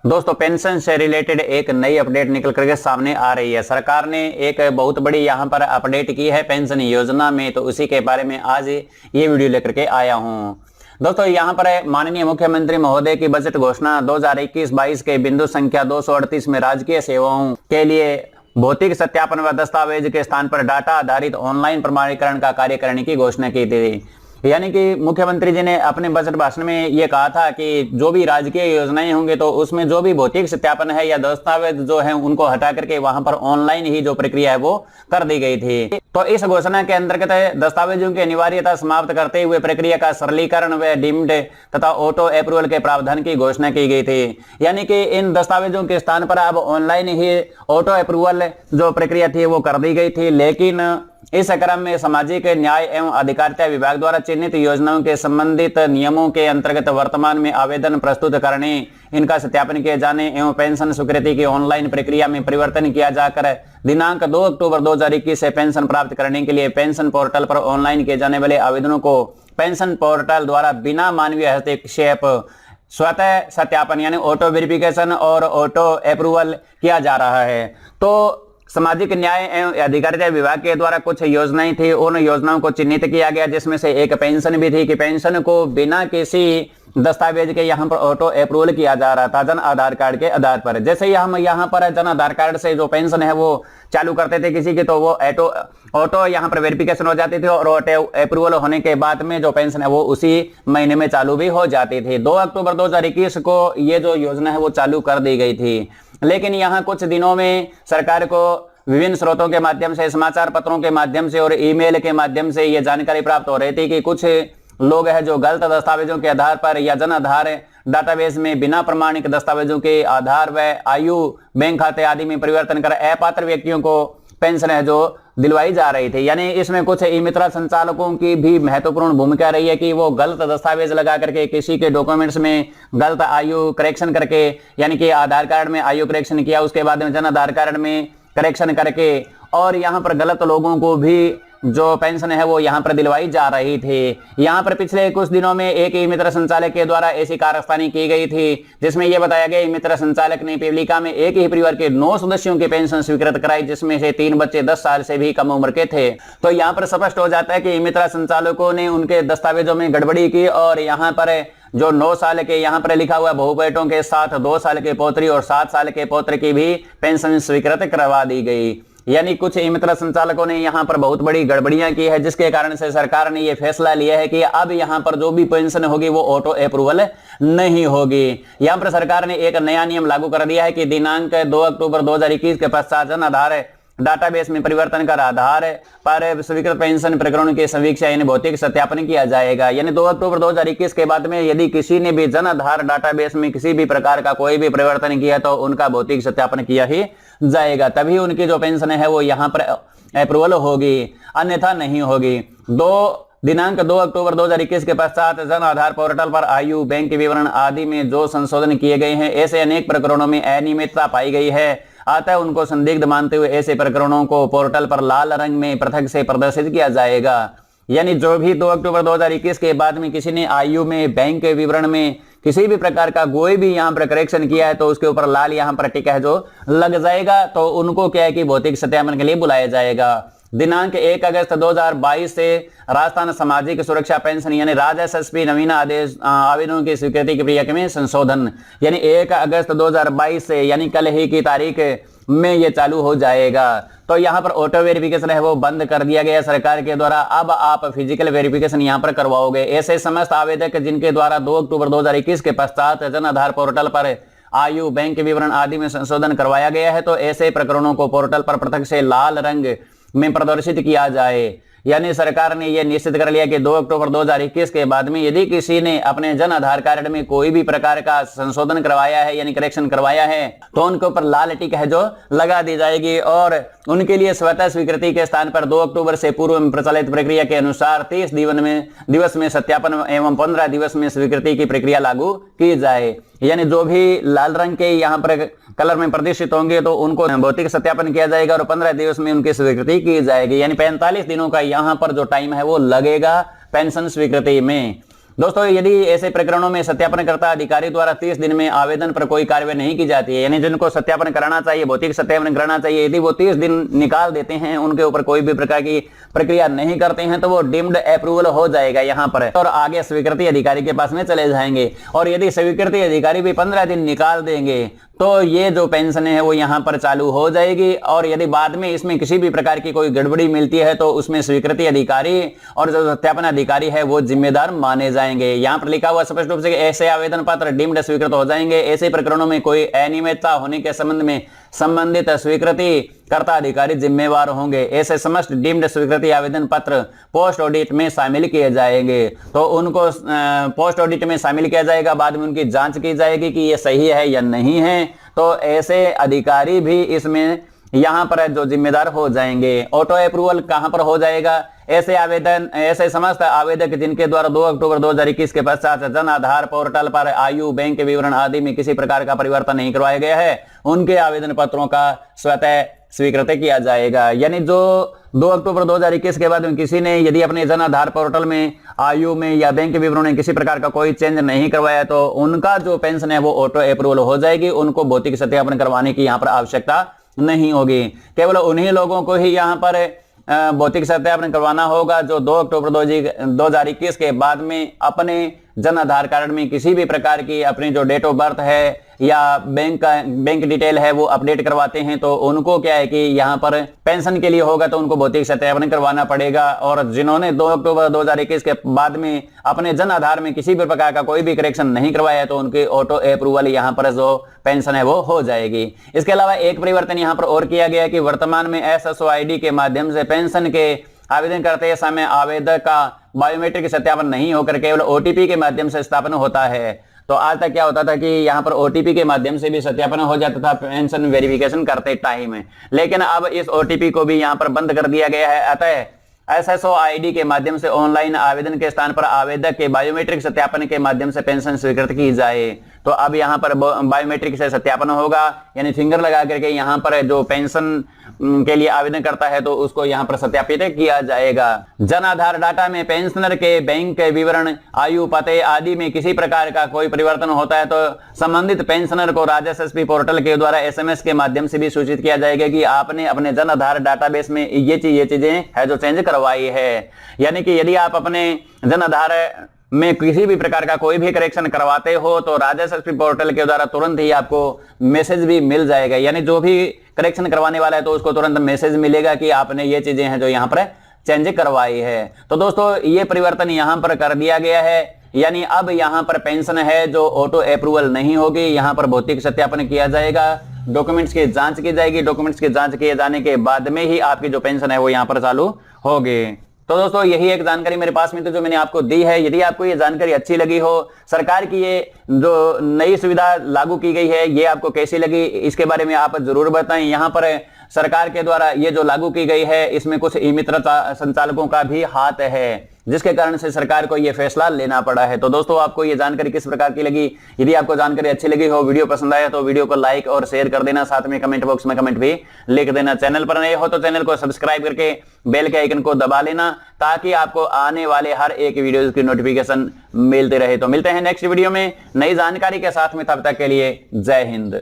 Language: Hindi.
दोस्तों, पेंशन से रिलेटेड एक नई अपडेट निकल करके सामने आ रही है। सरकार ने एक बहुत बड़ी यहाँ पर अपडेट की है पेंशन योजना में, तो उसी के बारे में आज ये वीडियो लेकर के आया हूँ। दोस्तों, यहाँ पर माननीय मुख्यमंत्री महोदय की बजट घोषणा 2021-22 के बिंदु संख्या 238 में राजकीय सेवाओं के लिए भौतिक सत्यापन व दस्तावेज के स्थान पर डाटा आधारित ऑनलाइन प्रमाणीकरण का कार्य करने की घोषणा की थी। यानी कि मुख्यमंत्री जी ने अपने बजट भाषण में ये कहा था कि जो भी राजकीय योजनाएं होंगे तो उसमें जो भी भौतिक सत्यापन है या दस्तावेज जो है उनको हटा करके वहां पर ऑनलाइन ही जो प्रक्रिया है वो कर दी गई थी। तो इस घोषणा के अंतर्गत दस्तावेजों की अनिवार्यता समाप्त करते हुए प्रक्रिया का सरलीकरण व डीम्ड तथा ऑटो अप्रूवल के प्रावधान की घोषणा की गई थी। यानी कि इन दस्तावेजों के स्थान पर अब ऑनलाइन ही ऑटो अप्रूवल जो प्रक्रिया थी वो कर दी गई थी। लेकिन इस क्रम में सामाजिक न्याय एवं अधिकारिता विभाग द्वारा चिन्हित योजनाओं के संबंधित नियमों के अंतर्गत वर्तमान में आवेदन प्रस्तुत करने, इनका सत्यापन किए जाने एवं पेंशन स्वीकृति की ऑनलाइन प्रक्रिया में परिवर्तन किया जाकर दिनांक 2 अक्टूबर 2021 से पेंशन प्राप्त करने के लिए पेंशन पोर्टल पर ऑनलाइन किए जाने वाले आवेदनों को पेंशन पोर्टल द्वारा बिना मानवीय हस्तक्षेप स्वतः सत्यापन यानी ऑटो वेरिफिकेशन और ऑटो अप्रूवल किया जा रहा है। तो सामाजिक न्याय एवं अधिकारिता विभाग के द्वारा कुछ योजनाएं थी, उन योजनाओं को चिन्हित किया गया, जिसमें से एक पेंशन भी थी कि पेंशन को बिना किसी दस्तावेज के यहाँ पर ऑटो अप्रूवल किया जा रहा था जन आधार कार्ड के आधार पर। जैसे ही हम यहाँ पर जन आधार कार्ड से जो पेंशन है वो चालू करते थे किसी की, तो वो ऑटो यहाँ पर वेरिफिकेशन हो जाती थी और ऑटो अप्रूवल होने के बाद में जो पेंशन है वो उसी महीने में चालू भी हो जाती थी। 2 अक्टूबर 2021 को ये जो योजना है वो चालू कर दी गई थी। लेकिन यहाँ कुछ दिनों में सरकार को विभिन्न स्रोतों के माध्यम से, समाचार पत्रों के माध्यम से और ईमेल के माध्यम से ये जानकारी प्राप्त हो रही थी कि कुछ लोग हैं जो गलत दस्तावेजों के आधार पर या जन आधार डाटाबेस में बिना प्रमाणिक दस्तावेजों के आधार व आयु, बैंक खाते आदि में परिवर्तन कर अपात्र व्यक्तियों को पेंशन है जो दिलवाई जा रही थी। यानी इसमें कुछ ई मित्र संचालकों की भी महत्वपूर्ण भूमिका रही है कि वो गलत दस्तावेज लगा करके किसी के डॉक्यूमेंट्स में गलत आयु करेक्शन करके, यानी कि आधार कार्ड में आयु करेक्शन किया, उसके बाद में जन आधार कार्ड में करेक्शन करके और यहाँ पर गलत लोगों को भी जो पेंशन है वो यहाँ पर दिलवाई जा रही थी। यहाँ पर पिछले कुछ दिनों में एक ई मित्र संचालक के द्वारा ऐसी कारस्तानी की गई थी, जिसमें यह बताया गया ई मित्र संचालक ने पिपलिका में एक ही परिवार के 9 सदस्यों की पेंशन स्वीकृत कराई, जिसमें से 3 बच्चे 10 साल से भी कम उम्र के थे। तो यहाँ पर स्पष्ट हो जाता है कि ई मित्र संचालकों ने उनके दस्तावेजों में गड़बड़ी की और यहाँ पर जो 9 साल के यहाँ पर लिखा हुआ बहु बेटों के साथ 2 साल के पौत्री और 7 साल के पौत्र की भी पेंशन स्वीकृत करवा दी गई। यानी कुछ ई मित्र संचालकों ने यहाँ पर बहुत बड़ी गड़बड़ियां की है, जिसके कारण से सरकार ने यह फैसला लिया है कि अब यहाँ पर जो भी पेंशन होगी वो ऑटो अप्रूवल नहीं होगी। यहाँ पर सरकार ने एक नया नियम लागू कर दिया है कि दिनांक 2 अक्टूबर 2021 के पश्चात जन आधार डाटाबेस में परिवर्तन कर आधार पर स्वीकृत पेंशन प्रकरणों की समीक्षा यानी भौतिक सत्यापन किया जाएगा। यानी 2 अक्टूबर 2021 के बाद में यदि किसी ने भी जन आधार डाटाबेस में किसी भी प्रकार का कोई भी परिवर्तन किया तो उनका भौतिक सत्यापन किया ही जाएगा, तभी उनकी जो पेंशन है वो यहाँ पर अप्रूवल होगी, अन्यथा नहीं होगी। दिनांक 2 अक्टूबर 2021 के पश्चात जन आधार पोर्टल पर आयु, बैंक के विवरण आदि में जो संशोधन किए गए हैं, ऐसे अनेक प्रकरणों में अनियमितता पाई गई है, अतः उनको संदिग्ध मानते हुए ऐसे प्रकरणों को पोर्टल पर लाल रंग में पृथक से प्रदर्शित किया जाएगा। यानी जो भी 2 अक्टूबर 2021 के बाद में किसी ने आयु में, बैंक के विवरण में किसी भी प्रकार का कोई भी यहाँ पर करेक्शन किया है तो उसके ऊपर लाल यहाँ पर टिक है जो लग जाएगा, तो उनको क्या है कि भौतिक सत्यापन के लिए बुलाया जाएगा। दिनांक 1 अगस्त 2022 से राजस्थान सामाजिक सुरक्षा पेंशन यानी राजस्व नवीन आदेश आवेदनों की स्वीकृति की प्रक्रिया में संशोधन, यानी 1 अगस्त 2022 से यानी कल ही की तारीख में ये चालू हो जाएगा। तो यहाँ पर ऑटो वेरिफिकेशन है वो बंद कर दिया गया सरकार के द्वारा, अब आप फिजिकल वेरिफिकेशन यहाँ पर करवाओगे। ऐसे समस्त आवेदक जिनके द्वारा 2 अक्टूबर 2021 के पश्चात जन आधार पोर्टल पर आयु, बैंक के विवरण आदि में संशोधन करवाया गया है, तो ऐसे प्रकरणों को पोर्टल पर पृथक से लाल रंग में प्रदर्शित किया जाए। यानी सरकार ने यह निश्चित कर लिया कि 2 अक्टूबर 2021 के बाद में यदि किसी ने अपने जन आधार कार्ड में कोई भी प्रकार का संशोधन करवाया है यानी करेक्शन करवाया है तो उनके ऊपर लाल टिक है जो लगा दी जाएगी और उनके लिए स्वतः स्वीकृति के स्थान पर 2 अक्टूबर से पूर्व में प्रचलित प्रक्रिया के अनुसार 30 दिवस में सत्यापन एवं 15 दिवस में स्वीकृति की प्रक्रिया लागू की जाए। यानी जो भी लाल रंग के यहाँ पर कलर में प्रदर्शित होंगे तो उनको भौतिक सत्यापन किया जाएगा और 15 दिवस में उनकी स्वीकृति की जाएगी। यानी 45 दिनों का यहाँ पर जो टाइम है वो लगेगा पेंशन स्वीकृति में। दोस्तों यदि ऐसे प्रकरणों में सत्यापनकर्ता अधिकारी द्वारा 30 दिन में आवेदन पर कोई कार्रवाई नहीं की जाती है, यानी जिनको सत्यापन कराना चाहिए, भौतिक सत्यापन कराना चाहिए, यदि वो 30 दिन निकाल देते हैं, उनके ऊपर कोई भी प्रकार की प्रक्रिया नहीं करते हैं, तो वो डीम्ड अप्रूवल हो जाएगा यहाँ पर और आगे स्वीकृति अधिकारी के पास में चले जाएंगे। और यदि स्वीकृति अधिकारी भी 15 दिन निकाल देंगे तो ये जो पेंशन है वो यहाँ पर चालू हो जाएगी। और यदि बाद में इसमें किसी भी प्रकार की कोई गड़बड़ी मिलती है तो उसमें स्वीकृति अधिकारी और जो सत्यापन अधिकारी है वो जिम्मेदार माने जाएंगे। यहाँ पर लिखा हुआ स्पष्ट रूप से ऐसे आवेदन पत्र डीम्ड स्वीकृत हो जाएंगे। ऐसे प्रकरणों में कोई अनियमितता होने के संबंध में संबंधित स्वीकृति कर्ता अधिकारी जिम्मेवार होंगे। ऐसे समस्त डीम्ड स्वीकृति आवेदन पत्र पोस्ट ऑडिट में शामिल किए जाएंगे। तो उनको पोस्ट ऑडिट में शामिल किया जाएगा, बाद में उनकी जांच की जाएगी कि ये सही है या नहीं है। तो ऐसे अधिकारी भी इसमें यहाँ पर जो जिम्मेदार हो जाएंगे। ऑटो अप्रूवल कहाँ पर हो जाएगा? ऐसे समस्त आवेदक जिनके द्वारा 2 अक्टूबर 2021 के पश्चात जन आधार पोर्टल पर आयु, बैंक विवरण आदि में किसी प्रकार का परिवर्तन नहीं करवाया गया है, उनके आवेदन पत्रों का स्वतः स्वीकृत किया जाएगा। यानी जो 2 अक्टूबर 2021 के बाद में किसी ने यदि अपने जन आधार पोर्टल में आयु में या बैंक विवरण में किसी प्रकार का कोई चेंज नहीं करवाया तो उनका जो पेंशन है वो ऑटो अप्रूवल हो जाएगी। उनको भौतिक सत्यापन करवाने की यहाँ पर आवश्यकता नहीं होगी। केवल उन्हीं लोगों को ही यहाँ पर भौतिक सत्यापन करवाना होगा जो 2 अक्टूबर 2021 के बाद में अपने जन आधार कार्ड में किसी भी प्रकार की अपनी जो डेट ऑफ बर्थ है या बैंक डिटेल है वो अपडेट करवाते हैं। तो उनको क्या है कि यहाँ पर पेंशन के लिए होगा तो उनको भौतिक सत्यापन करवाना पड़ेगा। और जिन्होंने 2 अक्टूबर 2021 के बाद में अपने जन आधार में किसी भी प्रकार का कोई भी करेक्शन नहीं करवाया है तो उनकी ऑटो अप्रूवल यहाँ पर जो पेंशन है वो हो जाएगी। इसके अलावा एक परिवर्तन यहाँ पर और किया गया कि वर्तमान में SSO-ID के माध्यम से पेंशन के आवेदन करते समय आवेदक का बायोमेट्रिक सत्यापन नहीं होकर केवल OTP के माध्यम से स्थापन होता है। तो आज तक क्या होता था कि यहाँ पर OTP के माध्यम से भी सत्यापन हो जाता था पेंशन वेरिफिकेशन करते टाइम, लेकिन अब इस OTP को भी यहाँ पर बंद कर दिया गया है। अतः SSO-ID के माध्यम से ऑनलाइन आवेदन के स्थान पर आवेदक के बायोमेट्रिक सत्यापन के माध्यम से पेंशन स्वीकृत की जाए। तो अब यहाँ पर बायोमेट्रिक से सत्यापन होगा, यानी फिंगर लगा करके यहाँ पर जो पेंशन के लिए आवेदन करता है तो उसको यहाँ पर सत्यापित किया जाएगा। जन आधार डाटा में पेंशनर के बैंक विवरण, आयु, पते आदि में किसी प्रकार का कोई परिवर्तन होता है तो संबंधित पेंशनर को राजस्व एसपी पोर्टल के द्वारा SMS के माध्यम से भी सूचित किया जाएगा कि आपने अपने जन आधार डाटाबेस में ये चीजें है जो चेंज करवाई है। यानी कि यदि आप अपने जन आधार में किसी भी प्रकार का कोई भी करेक्शन करवाते हो तो राजस्व एसपी पोर्टल के द्वारा तुरंत ही आपको मैसेज भी मिल जाएगा। यानी जो भी करेक्शन करवाने वाला है तो उसको तुरंत मैसेज मिलेगा कि आपने ये चीजें हैं जो यहाँ पर चेंज करवाई है। तो दोस्तों ये परिवर्तन यहाँ पर कर दिया गया है। यानी अब यहाँ पर पेंशन है जो ऑटो अप्रूवल नहीं होगी, यहाँ पर भौतिक सत्यापन किया जाएगा, डॉक्यूमेंट्स की जांच की जाएगी। डॉक्यूमेंट्स की जांच किए जाने के बाद में ही आपकी जो पेंशन है वो यहाँ पर चालू होगी। तो दोस्तों यही एक जानकारी मेरे पास में थी जो मैंने आपको दी है। यदि आपको ये जानकारी अच्छी लगी हो, सरकार की ये जो नई सुविधा लागू की गई है ये आपको कैसी लगी, इसके बारे में आप जरूर बताएं। यहाँ पर सरकार के द्वारा ये जो लागू की गई है इसमें कुछ ई-मित्र संचालकों का भी हाथ है, जिसके कारण से सरकार को ये फैसला लेना पड़ा है। तो दोस्तों आपको ये जानकारी किस प्रकार की लगी? यदि आपको जानकारी अच्छी लगी हो, वीडियो पसंद आया तो वीडियो को लाइक और शेयर कर देना, साथ में कमेंट बॉक्स में कमेंट भी लिख देना। चैनल पर नए हो तो चैनल को सब्सक्राइब करके बेल के आइकन को दबा लेना ताकि आपको आने वाले हर एक वीडियो की नोटिफिकेशन मिलते रहे। तो मिलते हैं नेक्स्ट वीडियो में नई जानकारी के साथ में, तब तक के लिए जय हिंद।